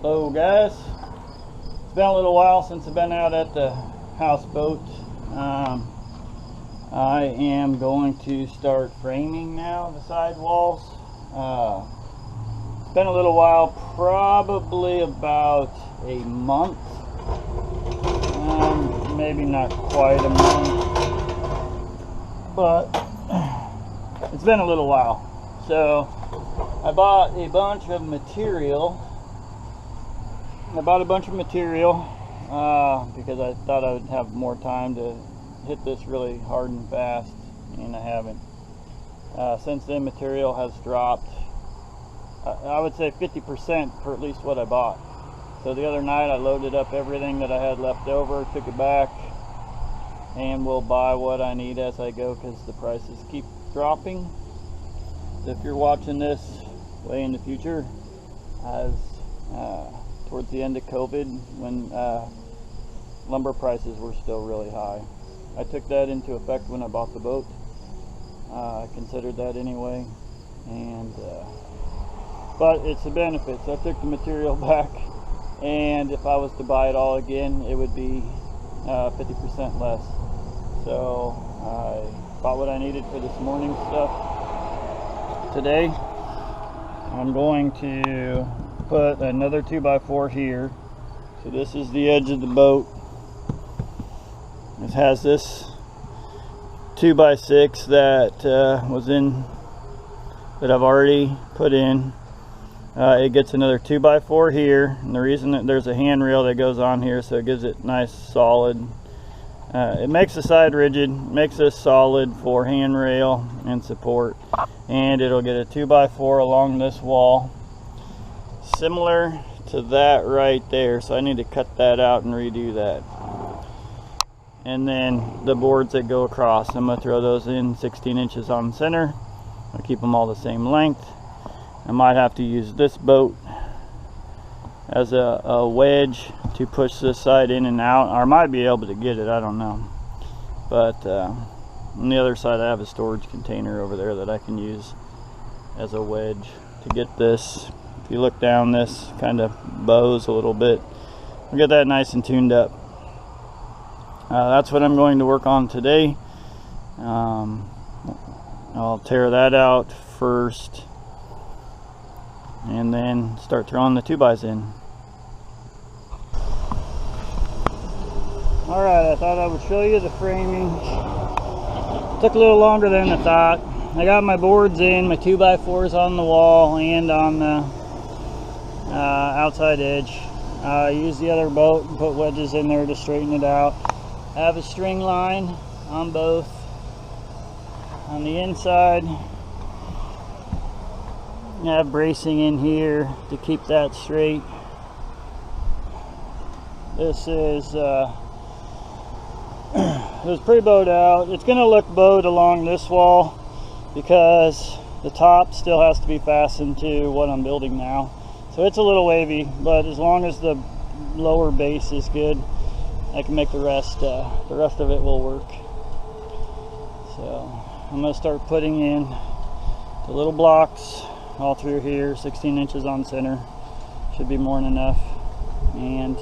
Hello guys, it's been a little while since I've been out at the houseboat. I am going to start framing now the sidewalls. It's been a little while, probably about a month, maybe not quite a month, but it's been a little while. So I bought a bunch of material. Because I thought I would have more time to hit this really hard and fast, and I haven't. Since then, material has dropped, I would say 50% for at least what I bought. So the other night I loaded up everything that I had left over, took it back, and will buy what I need as I go because the prices keep dropping. So if you're watching this way in the future, as towards the end of COVID, when lumber prices were still really high. I took that into effect when I bought the boat. I considered that anyway, and but it's a benefit. So I took the material back, and if I was to buy it all again, it would be 50% less. So I bought what I needed for this morning stuff. Today I'm going to put another 2x4 here. So this is the edge of the boat. It has this 2x6 that I've already put in. It gets another 2x4 here, and the reason that there's a handrail that goes on here, so it gives it nice solid. It makes the side rigid, makes this solid for handrail and support, and it'll get a 2x4 along this wall, similar to that right there. So I need to cut that out and redo that. And then the boards that go across, I'm going to throw those in 16 inches on center. I'll keep them all the same length. I might have to use this boat as a wedge to push this side in and out, or I might be able to get it, I don't know. But on the other side I have a storage container over there that I can use as a wedge to get this. If you look down, this kind of bows a little bit. We'll get that nice and tuned up. That's what I'm going to work on today. I'll tear that out first and then start throwing the 2x in. Alright, I thought I would show you the framing. Took a little longer than I thought. I got my boards in, my 2x4s on the wall and on the outside edge. I used the other boat and put wedges in there to straighten it out. I have a string line on both. On the inside, I have bracing in here to keep that straight. This is it was pre-bowed out. It's going to look bowed along this wall because the top still has to be fastened to what I'm building now. So it's a little wavy, but as long as the lower base is good, I can make the rest of it will work. So I'm going to start putting in the little blocks all through here, 16 inches on center. Should be more than enough. And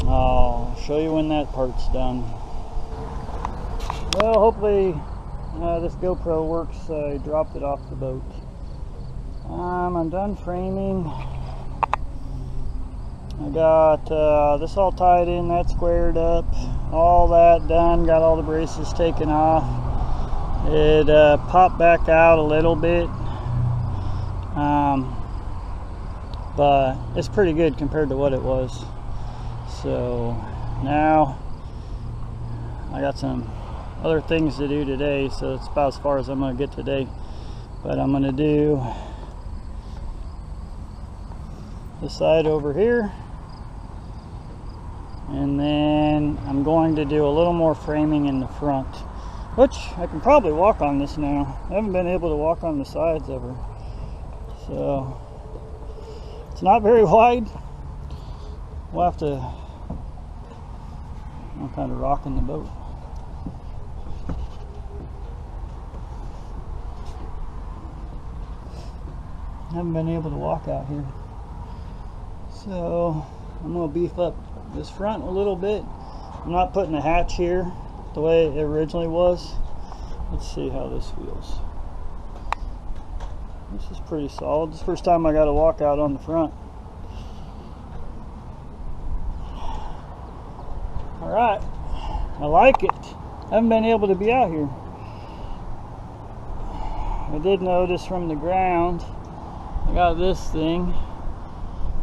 I'll show you when that part's done. Well, hopefully this GoPro works. I dropped it off the boat. I'm done framing. I got this all tied in, that squared up, all that done, got all the braces taken off. It popped back out a little bit, but it's pretty good compared to what it was. So now I got some other things to do today, so it's about as far as I'm going to get today. But I'm going to do the side over here, and then I'm going to do a little more framing in the front, which I can probably walk on this now. I haven't been able to walk on the sides ever, so it's not very wide. We'll have to, I'm kind of rocking the boat. I haven't been able to walk out here. So I'm going to beef up this front a little bit. I'm not putting a hatch here the way it originally was. Let's see how this feels. This is pretty solid. This is the first time I got to walk out on the front. Alright, I like it. I haven't been able to be out here. I did notice from the ground, I got this thing.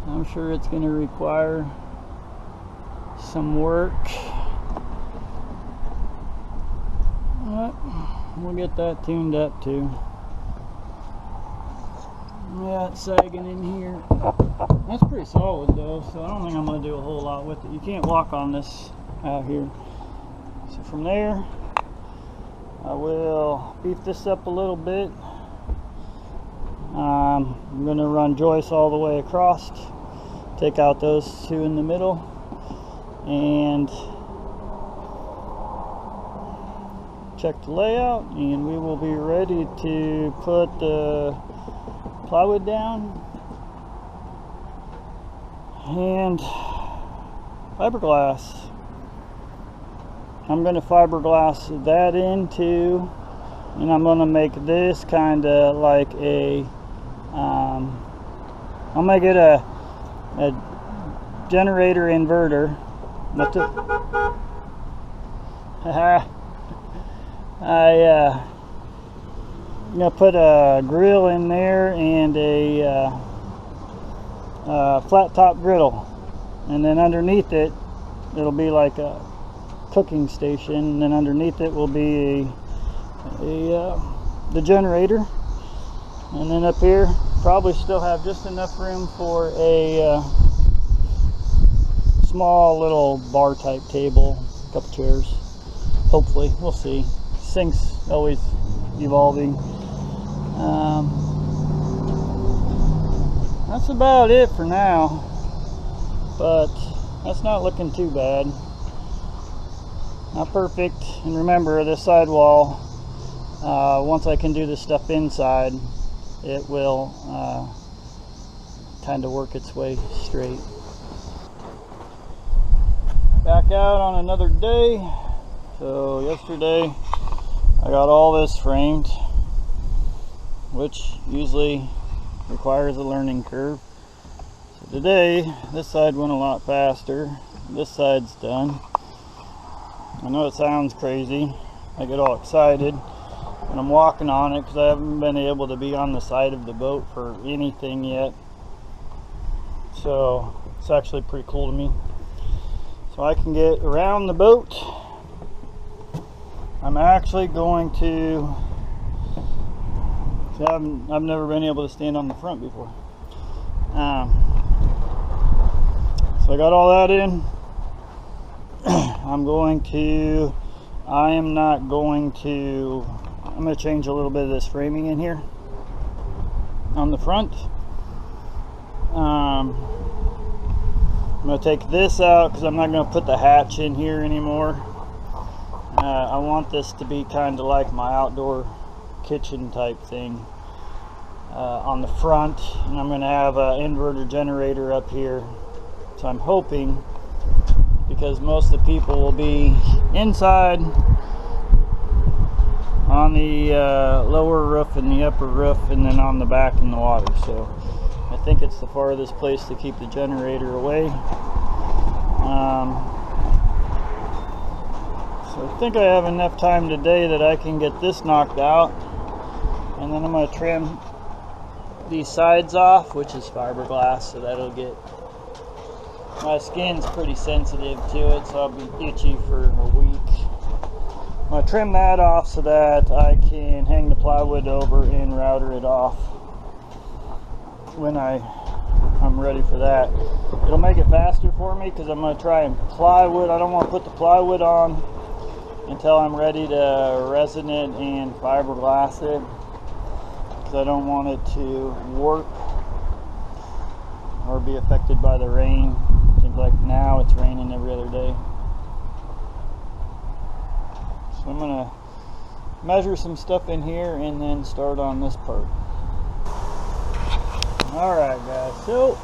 I'm sure it's going to require some work. But we'll get that tuned up too. Yeah, it's sagging in here. That's pretty solid though, so I don't think I'm going to do a whole lot with it. You can't walk on this out here. So from there, I will beef this up a little bit. I'm going to run joists all the way across, take out those two in the middle, and check the layout, and we will be ready to put the plywood down and fiberglass. I'm going to fiberglass that into, and I'm going to make this kind of like a I'll make it a generator inverter. I'm going to put a grill in there and a flat top griddle, and then underneath it it'll be like a cooking station, and then underneath it will be the generator, and then up here probably still have just enough room for a small little bar type table, a couple chairs, hopefully. We'll see. Sink's always evolving. That's about it for now, but that's not looking too bad. Not perfect. And remember, this sidewall, once I can do this stuff inside, it will kind of work its way straight. Back out on another day. So yesterday I got all this framed, which usually requires a learning curve. So today this side went a lot faster. This side's done. I know it sounds crazy. I get all excited when I'm walking on it because I haven't been able to be on the side of the boat for anything yet. So it's actually pretty cool to me. So I can get around the boat. I'm actually going to, I've never been able to stand on the front before. So I got all that in. I'm going to change a little bit of this framing in here on the front. I'm going to take this out because I'm not going to put the hatch in here anymore. I want this to be kind of like my outdoor kitchen type thing on the front, and I'm going to have an inverter generator up here. So I'm hoping, because most of the people will be inside on the lower roof and the upper roof, and then on the back in the water. So I think it's the farthest place to keep the generator away. So I think I have enough time today that I can get this knocked out, and then I'm going to trim these sides off, which is fiberglass, so that'll get, my skin's pretty sensitive to it, so I'll be itchy for a week. I'm going to trim that off so that I can hang the plywood over and router it off when I'm ready for that. It'll make it faster for me because I'm going to try and plywood. I don't want to put the plywood on until I'm ready to resin it and fiberglass it, because I don't want it to warp or be affected by the rain. Seems like now it's raining every other day. So I'm going to measure some stuff in here and then start on this part. Alright guys, so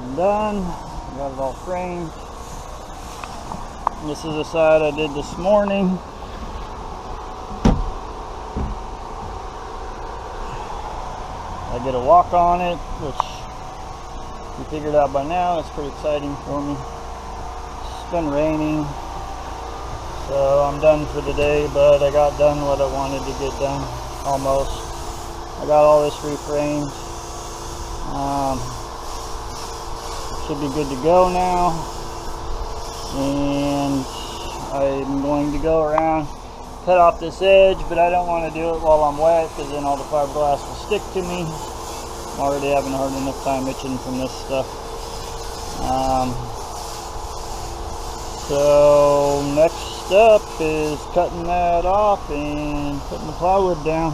I'm done. Got it all framed. This is the side I did this morning. I get a walk on it, which you figured out by now. It's pretty exciting for me. It's been raining, so I'm done for the day, but I got done what I wanted to get done, almost. I got all this reframed. Should be good to go now, and I'm going to go around, cut off this edge, but I don't want to do it while I'm wet, because then all the fiberglass will stick to me. I'm already having a hard enough time itching from this stuff. So next up is cutting that off and putting the plywood down.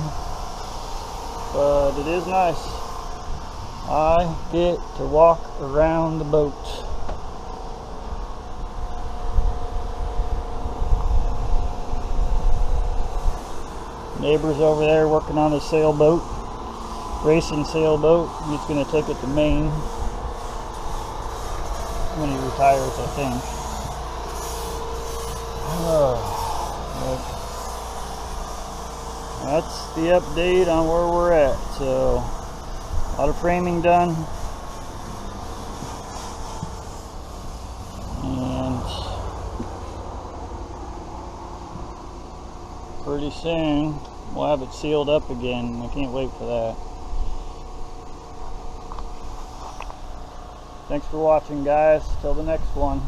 But it is nice. I get to walk around the boat. Neighbor's over there working on his sailboat, racing sailboat. He's going to take it to Maine when he retires, I think. That's the update on where we're at. So, a lot of framing done, and pretty soon we'll have it sealed up again. I can't wait for that. Thanks for watching, guys. Till the next one.